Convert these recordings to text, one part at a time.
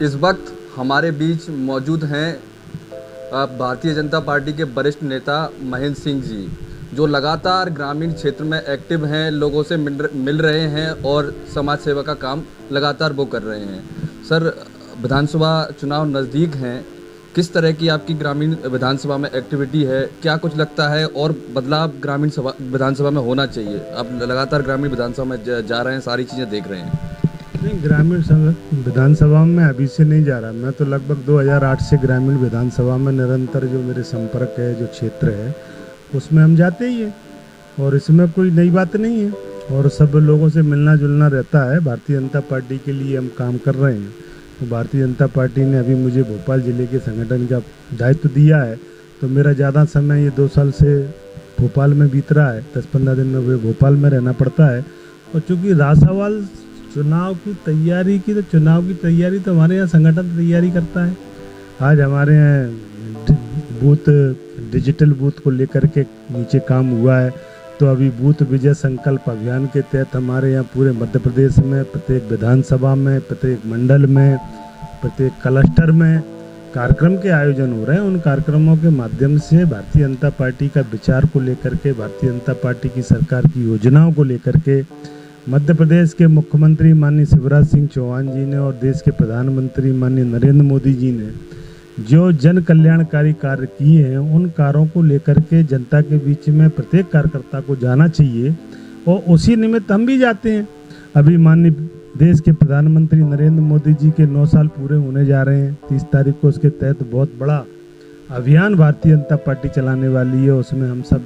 इस वक्त हमारे बीच मौजूद हैं भारतीय जनता पार्टी के वरिष्ठ नेता महेंद्र सिंह जी, जो लगातार ग्रामीण क्षेत्र में एक्टिव हैं, लोगों से मिल रहे हैं और समाज सेवा का काम लगातार वो कर रहे हैं। सर, विधानसभा चुनाव नज़दीक हैं, किस तरह की आपकी ग्रामीण विधानसभा में एक्टिविटी है, क्या कुछ लगता है और बदलाव ग्रामीण विधानसभा में होना चाहिए? आप लगातार ग्रामीण विधानसभा में जा रहे हैं, सारी चीज़ें देख रहे हैं। नहीं, ग्रामीण विधानसभा में अभी से नहीं जा रहा। मैं तो लगभग 2008 से ग्रामीण विधानसभा में निरंतर जो मेरे संपर्क है, जो क्षेत्र है, उसमें हम जाते ही हैं और इसमें कोई नई बात नहीं है और सब लोगों से मिलना जुलना रहता है। भारतीय जनता पार्टी के लिए हम काम कर रहे हैं। तो भारतीय जनता पार्टी ने अभी मुझे भोपाल ज़िले के संगठन का दायित्व दिया है, तो मेरा ज़्यादा समय ये 2 साल से भोपाल में बीत रहा है। 10-15 दिन में भोपाल में रहना पड़ता है। और चूँकि रासावाल चुनाव की तैयारी की, तो चुनाव की तैयारी तो हमारे यहाँ संगठन तैयारी करता है। आज हमारे यहाँ बूथ डिजिटल बूथ को लेकर के नीचे काम हुआ है। तो अभी बूथ विजय संकल्प अभियान के तहत हमारे यहाँ पूरे मध्य प्रदेश में प्रत्येक विधानसभा में, प्रत्येक मंडल में, प्रत्येक क्लस्टर में कार्यक्रम के आयोजन हो रहे हैं। उन कार्यक्रमों के माध्यम से भारतीय जनता पार्टी का विचार को लेकर के, भारतीय जनता पार्टी की सरकार की योजनाओं को लेकर के मध्य प्रदेश के मुख्यमंत्री माननीय शिवराज सिंह चौहान जी ने और देश के प्रधानमंत्री माननीय नरेंद्र मोदी जी ने जो जन कल्याणकारी कार्य किए हैं, उन कार्यों को लेकर के जनता के बीच में प्रत्येक कार्यकर्ता को जाना चाहिए और उसी निमित्त हम भी जाते हैं। अभी माननीय देश के प्रधानमंत्री नरेंद्र मोदी जी के 9 साल पूरे होने जा रहे हैं। 30 तारीख को उसके तहत बहुत बड़ा अभियान भारतीय जनता पार्टी चलाने वाली है। उसमें हम सब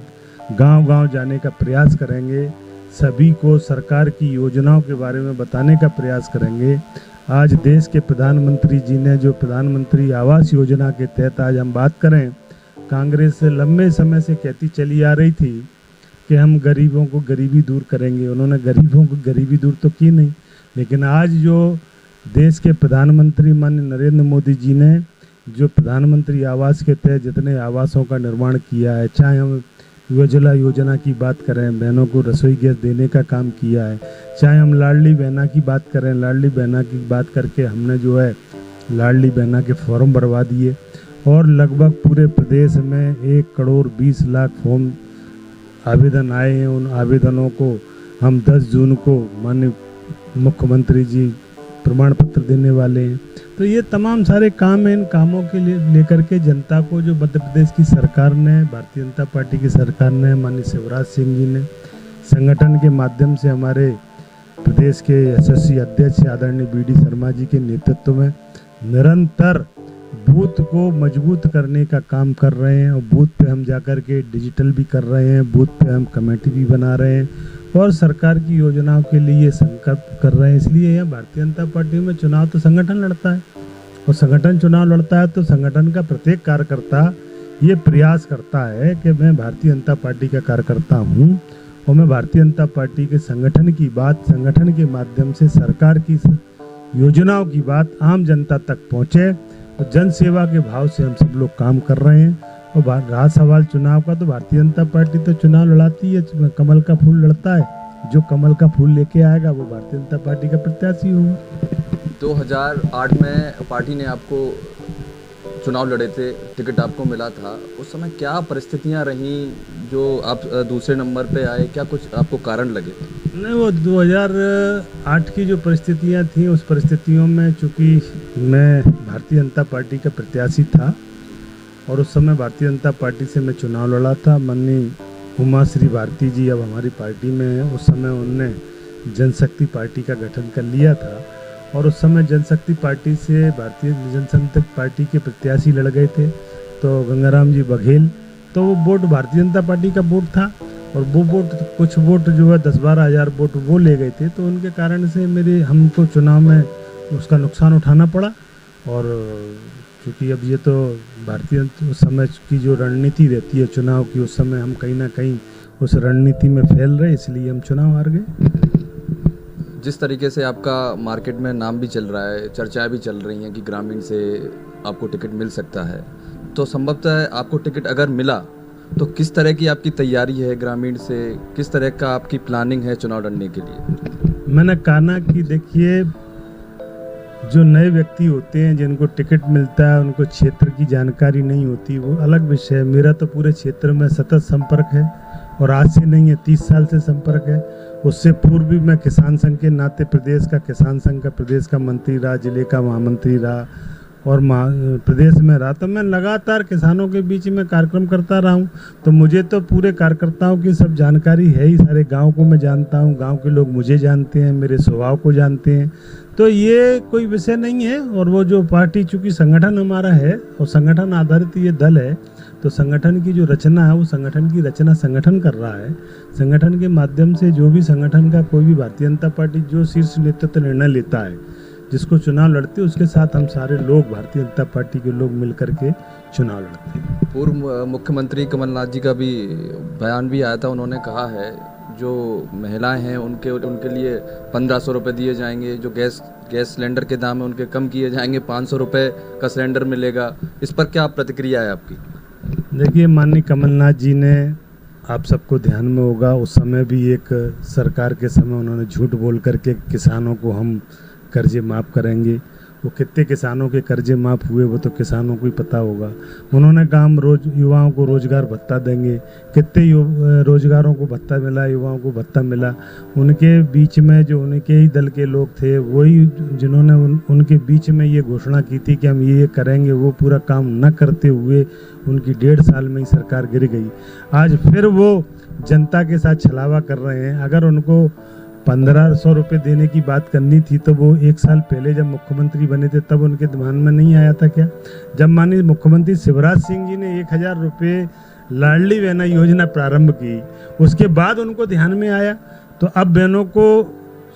गांव-गांव जाने का प्रयास करेंगे, सभी को सरकार की योजनाओं के बारे में बताने का प्रयास करेंगे। आज देश के प्रधानमंत्री जी ने जो प्रधानमंत्री आवास योजना के तहत आज हम बात करें, कांग्रेस लंबे समय से कहती चली आ रही थी कि हम गरीबों को गरीबी दूर करेंगे। उन्होंने गरीबों को गरीबी दूर तो की नहीं, लेकिन आज जो देश के प्रधानमंत्री माननीय नरेंद्र मोदी जी ने जो प्रधानमंत्री आवास के तहत जितने आवासों का निर्माण किया है, चाहे हम उज्ज्वला योजना की बात करें, बहनों को रसोई गैस देने का काम किया है, चाहे हम लाडली बहना की बात करें, लाडली बहना की बात करके हमने जो है लाडली बहना के फॉर्म भरवा दिए और लगभग पूरे प्रदेश में 1,20,00,000 फॉर्म आवेदन आए हैं। उन आवेदनों को हम 10 जून को माननीय मुख्यमंत्री जी प्रमाण पत्र देने वाले हैं। तो ये तमाम सारे काम हैं। इन कामों के लिए लेकर के जनता को जो मध्य प्रदेश की सरकार ने, भारतीय जनता पार्टी की सरकार ने, माननीय शिवराज सिंह जी ने संगठन के माध्यम से हमारे प्रदेश के यशस्वी अध्यक्ष आदरणीय BD शर्मा जी के नेतृत्व में निरंतर बूथ को मजबूत करने का काम कर रहे हैं और बूथ पे हम जाकर के डिजिटल भी कर रहे हैं, बूथ पे हम कमेटी भी बना रहे हैं और सरकार की योजनाओं के लिए संकल्प कर रहे हैं। इसलिए यहाँ भारतीय जनता पार्टी में चुनाव तो संगठन लड़ता है और संगठन चुनाव लड़ता है तो संगठन का प्रत्येक कार्यकर्ता ये प्रयास करता है कि मैं भारतीय जनता पार्टी का कार्यकर्ता हूँ और मैं भारतीय जनता पार्टी के संगठन की बात, संगठन के माध्यम से सरकार की योजनाओं की बात आम जनता तक पहुँचे और जन सेवा के भाव से हम सब लोग काम कर रहे हैं। और रहा सवाल चुनाव का, तो भारतीय जनता पार्टी तो चुनाव लड़ाती है, कमल का फूल लड़ता है। जो कमल का फूल लेके आएगा वो भारतीय जनता पार्टी का प्रत्याशी होगा। 2008 में पार्टी ने आपको चुनाव लड़े थे, टिकट आपको मिला था, उस समय क्या परिस्थितियां रहीं जो आप दूसरे नंबर पे आए? क्या कुछ आपको कारण लगे? नहीं, वो 2008 की जो परिस्थितियां थी, उस परिस्थितियों में चूँकि मैं भारतीय जनता पार्टी का प्रत्याशी था और उस समय भारतीय जनता पार्टी से मैं चुनाव लड़ा था। माननीय उमा श्री भारती जी अब हमारी पार्टी में है। उस समय उनने जनशक्ति पार्टी का गठन कर लिया था और उस समय जनशक्ति पार्टी से भारतीय जनशक्ति पार्टी के प्रत्याशी लड़ गए थे, तो गंगाराम जी बघेल। तो वो वोट भारतीय जनता पार्टी का वोट था और वो वोट, कुछ वोट जो है 10-12 हज़ार वोट वो ले गए थे। तो उनके कारण से हमको चुनाव में उसका नुकसान उठाना पड़ा। और क्योंकि अब ये तो भारतीय उस समय की जो रणनीति रहती है चुनाव की, उस समय हम कहीं ना कहीं उस रणनीति में फैल रहे, इसलिए हम चुनाव हार गए। जिस तरीके से आपका मार्केट में नाम भी चल रहा है, चर्चाएं भी चल रही हैं कि ग्रामीण से आपको टिकट मिल सकता है, तो संभवतः आपको टिकट अगर मिला तो किस तरह की आपकी तैयारी है ग्रामीण से, किस तरह का आपकी प्लानिंग है चुनाव लड़ने के लिए? मैंने कहा ना कि देखिए, जो नए व्यक्ति होते हैं जिनको टिकट मिलता है उनको क्षेत्र की जानकारी नहीं होती, वो अलग विषय है। मेरा तो पूरे क्षेत्र में सतत संपर्क है और आज से नहीं है, 30 साल से संपर्क है। उससे पूर्व भी मैं किसान संघ के नाते प्रदेश का किसान संघ का प्रदेश का मंत्री रहा, जिले का महामंत्री रहा और प्रदेश में रहा, तो मैं लगातार किसानों के बीच में कार्यक्रम करता रहा हूँ। तो मुझे तो पूरे कार्यकर्ताओं की सब जानकारी है ही, सारे गांव को मैं जानता हूँ, गांव के लोग मुझे जानते हैं, मेरे स्वभाव को जानते हैं, तो ये कोई विषय नहीं है। और वो जो पार्टी, चूँकि संगठन हमारा है और संगठन आधारित ये दल है, तो संगठन की जो रचना है वो संगठन की रचना संगठन कर रहा है। संगठन के माध्यम से जो भी संगठन का कोई भी भारतीय जनता पार्टी जो शीर्ष नेतृत्व निर्णय लेता है, जिसको चुनाव लड़ते हैं, उसके साथ हम सारे लोग भारतीय जनता पार्टी के लोग मिलकर के चुनाव लड़ते हैं। पूर्व मुख्यमंत्री कमलनाथ जी का भी बयान भी आया था, उन्होंने कहा है जो महिलाएं हैं उनके लिए 1500 रुपये दिए जाएंगे, जो गैस सिलेंडर के दाम है उनके कम किए जाएंगे, 500 रुपये का सिलेंडर मिलेगा। इस पर क्या प्रतिक्रिया है आपकी? देखिए, माननीय कमलनाथ जी ने, आप सबको ध्यान में होगा, उस समय भी एक सरकार के समय उन्होंने झूठ बोल करके किसानों को हम कर्जे माफ़ करेंगे, वो कितने किसानों के कर्जे माफ़ हुए वो तो किसानों को ही पता होगा। उन्होंने कहा हम युवाओं को रोज़गार भत्ता देंगे, कितने रोज़गारों को भत्ता मिला, युवाओं को भत्ता मिला। उनके बीच में जो उनके ही दल के लोग थे, वही जिन्होंने उनके बीच में ये घोषणा की थी कि हम ये करेंगे, वो पूरा काम न करते हुए उनकी 1.5 साल में ही सरकार गिर गई। आज फिर वो जनता के साथ छलावा कर रहे हैं। अगर उनको 1500 रुपये देने की बात करनी थी तो वो 1 साल पहले जब मुख्यमंत्री बने थे तब उनके दिमाग में नहीं आया था क्या? जब माननीय मुख्यमंत्री शिवराज सिंह जी ने 1000 रुपये लाडली बहना योजना प्रारंभ की, उसके बाद उनको ध्यान में आया। तो अब बहनों को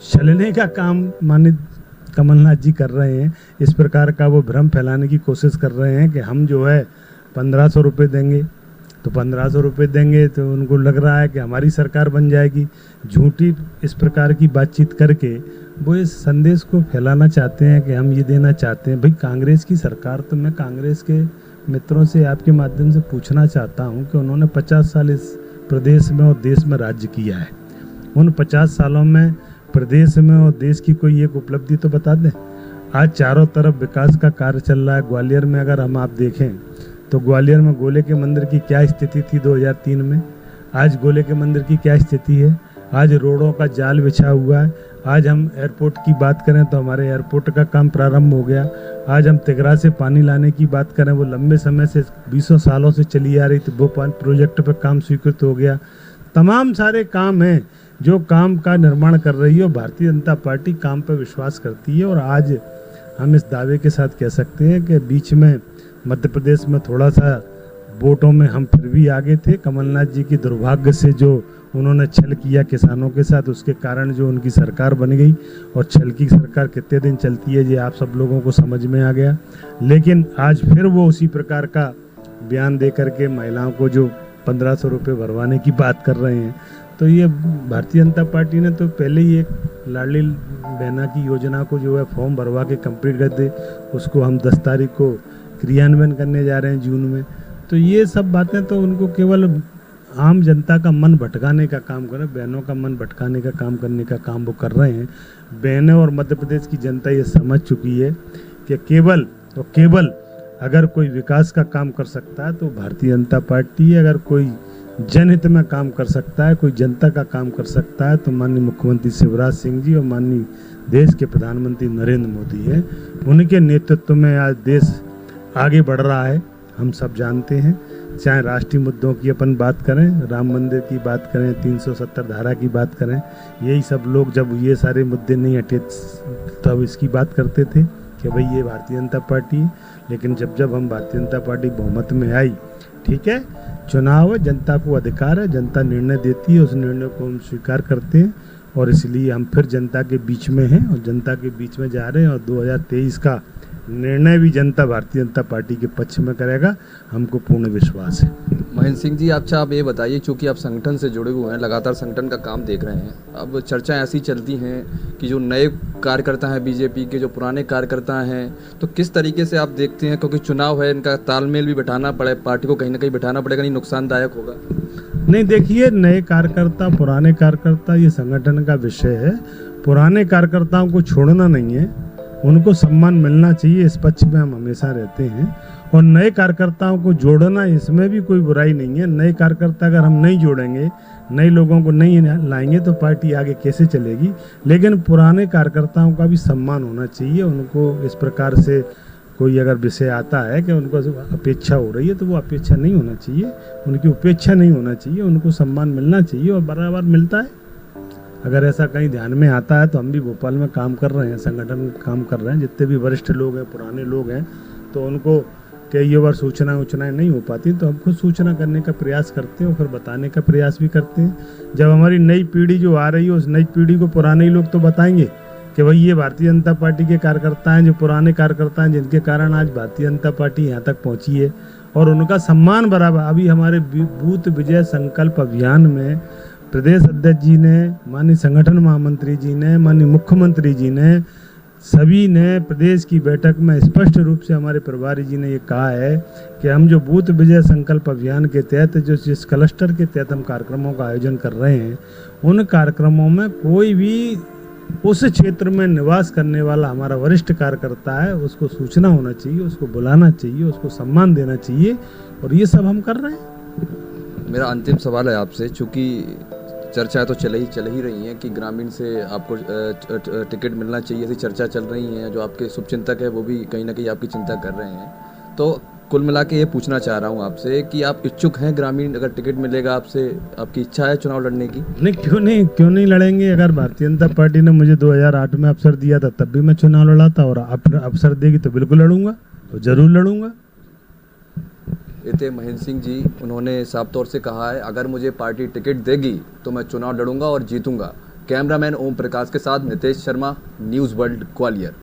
छलने का काम माननीय कमलनाथ जी कर रहे हैं। इस प्रकार का वो भ्रम फैलाने की कोशिश कर रहे हैं कि हम जो है 1500 रुपये देंगे, तो 1500 रुपये देंगे तो उनको लग रहा है कि हमारी सरकार बन जाएगी। झूठी इस प्रकार की बातचीत करके वो इस संदेश को फैलाना चाहते हैं कि हम ये देना चाहते हैं। भाई, कांग्रेस की सरकार, तो मैं कांग्रेस के मित्रों से आपके माध्यम से पूछना चाहता हूं कि उन्होंने 50 साल इस प्रदेश में और देश में राज्य किया है। उन 50 सालों में प्रदेश में और देश की कोई एक उपलब्धि तो बता दें। आज चारों तरफ विकास का कार्य चल रहा है। ग्वालियर में अगर हम आप देखें तो ग्वालियर में गोले के मंदिर की क्या स्थिति थी 2003 में, आज गोले के मंदिर की क्या स्थिति है। आज रोडों का जाल बिछा हुआ है। आज हम एयरपोर्ट की बात करें तो हमारे एयरपोर्ट का काम प्रारंभ हो गया। आज हम तिगरा से पानी लाने की बात करें, वो लंबे समय से 20 सालों से चली आ रही थी, वो प्रोजेक्ट पर काम स्वीकृत हो गया। तमाम सारे काम हैं जो काम का निर्माण कर रही है। भारतीय जनता पार्टी काम पर विश्वास करती है और आज हम इस दावे के साथ कह सकते हैं कि बीच में मध्य प्रदेश में थोड़ा सा वोटों में हम फिर भी आगे थे। कमलनाथ जी की दुर्भाग्य से जो उन्होंने छल किया किसानों के साथ, उसके कारण जो उनकी सरकार बन गई। और छल की सरकार कितने दिन चलती है ये आप सब लोगों को समझ में आ गया। लेकिन आज फिर वो उसी प्रकार का बयान दे करके महिलाओं को जो 1500 रुपये भरवाने की बात कर रहे हैं। तो ये भारतीय जनता पार्टी ने तो पहले ही एक लाडली बहना की योजना को जो है फॉर्म भरवा के कंप्लीट कर दे, उसको हम 10 तारीख को क्रियान्वयन करने जा रहे हैं जून में। तो ये सब बातें तो उनको केवल आम जनता का मन भटकाने का काम कर रहे हैं, बहनों का मन भटकाने का काम करने का काम वो कर रहे हैं। बहनें और मध्य प्रदेश की जनता ये समझ चुकी है कि केवल और केवल अगर कोई विकास का काम कर सकता है तो भारतीय जनता पार्टी है। अगर कोई जनहित में काम कर सकता है, कोई जनता का काम कर सकता है तो माननीय मुख्यमंत्री शिवराज सिंह जी और माननीय देश के प्रधानमंत्री नरेंद्र मोदी है। उनके नेतृत्व में आज देश आगे बढ़ रहा है, हम सब जानते हैं। चाहे राष्ट्रीय मुद्दों की अपन बात करें, राम मंदिर की बात करें, 370 धारा की बात करें, यही सब लोग जब ये सारे मुद्दे नहीं हटे तब इसकी बात करते थे कि भाई ये भारतीय जनता पार्टी है। लेकिन जब हम भारतीय जनता पार्टी बहुमत में आई, ठीक है, चुनाव है, जनता को अधिकार है, जनता निर्णय देती है, उस निर्णय को हम स्वीकार करते हैं और इसलिए हम फिर जनता के बीच में हैं और जनता के बीच में जा रहे हैं। और 2023 का निर्णय भी जनता भारतीय जनता पार्टी के पक्ष में करेगा, हमको पूर्ण विश्वास है। महेंद्र सिंह जी, अच्छा आप ये बताइए, चूँकि आप संगठन से जुड़े हुए हैं, लगातार संगठन का काम देख रहे हैं, अब चर्चाएं ऐसी चलती हैं कि जो नए कार्यकर्ता हैं बीजेपी के, जो पुराने कार्यकर्ता हैं, तो किस तरीके से आप देखते हैं, क्योंकि चुनाव है, इनका तालमेल भी बिठाना पड़े, पार्टी को कहीं ना कहीं बिठाना पड़ेगा, नहीं नुकसानदायक होगा? नहीं, देखिए, नए कार्यकर्ता पुराने कार्यकर्ता ये संगठन का विषय है। पुराने कार्यकर्ताओं को छोड़ना नहीं है, उनको सम्मान मिलना चाहिए, इस पक्ष में हम हमेशा रहते हैं। और नए कार्यकर्ताओं को जोड़ना, इसमें भी कोई बुराई नहीं है। नए कार्यकर्ता अगर हम नहीं जोड़ेंगे, नए लोगों को नहीं लाएंगे तो पार्टी आगे कैसे चलेगी। लेकिन पुराने कार्यकर्ताओं का भी सम्मान होना चाहिए। उनको इस प्रकार से कोई अगर विषय आता है कि उनको अपेक्षा हो रही है तो वो अपेक्षा नहीं होना चाहिए, उनकी उपेक्षा नहीं होना चाहिए, उनको सम्मान मिलना चाहिए और बराबर मिलता है। अगर ऐसा कहीं ध्यान में आता है तो हम भी भोपाल में काम कर रहे हैं, संगठन में काम कर रहे हैं, जितने भी वरिष्ठ लोग हैं, पुराने लोग हैं, तो उनको कई बार सूचनाएं नहीं हो पाती तो हम खुद सूचना करने का प्रयास करते हैं और फिर बताने का प्रयास भी करते हैं। जब हमारी नई पीढ़ी जो आ रही है, उस नई पीढ़ी को पुराने ही लोग तो बताएंगे कि भाई ये भारतीय जनता पार्टी के कार्यकर्ता हैं, जो पुराने कार्यकर्ता हैं, जिनके कारण आज भारतीय जनता पार्टी यहाँ तक पहुँची है और उनका सम्मान बराबर। अभी हमारे बूथ विजय संकल्प अभियान में प्रदेश अध्यक्ष जी ने, माननीय संगठन महामंत्री जी ने, माननीय मुख्यमंत्री जी ने, सभी ने प्रदेश की बैठक में स्पष्ट रूप से हमारे प्रभारी जी ने ये कहा है कि हम जो बूथ विजय संकल्प अभियान के तहत जो जिस क्लस्टर के तहत हम कार्यक्रमों का आयोजन कर रहे हैं, उन कार्यक्रमों में कोई भी उस क्षेत्र में निवास करने वाला हमारा वरिष्ठ कार्यकर्ता है, उसको सूचना होना चाहिए, उसको बुलाना चाहिए, उसको सम्मान देना चाहिए और ये सब हम कर रहे हैं। मेरा अंतिम सवाल है आपसे, चूँकि चर्चा तो चल ही रही है कि ग्रामीण से आपको टिकट मिलना चाहिए, ऐसी चर्चा चल रही है। जो आपके शुभचिंतक है वो भी कहीं ना कहीं आपकी चिंता कर रहे हैं। तो कुल मिला के ये पूछना चाह रहा हूँ आपसे कि आप इच्छुक हैं ग्रामीण, अगर टिकट मिलेगा आपसे, आपकी इच्छा है चुनाव लड़ने की? नहीं, क्यों नहीं लड़ेंगे। अगर भारतीय जनता पार्टी ने मुझे 2008 में अवसर दिया था तब भी मैं चुनाव लड़ा था और अवसर देगी तो बिल्कुल लड़ूंगा, तो जरूर लड़ूंगा। इते महेंद्र सिंह जी, उन्होंने साफ तौर से कहा है अगर मुझे पार्टी टिकट देगी तो मैं चुनाव लड़ूंगा और जीतूंगा। कैमरामैन ओम प्रकाश के साथ नितेश शर्मा, न्यूज़ वर्ल्ड ग्वालियर।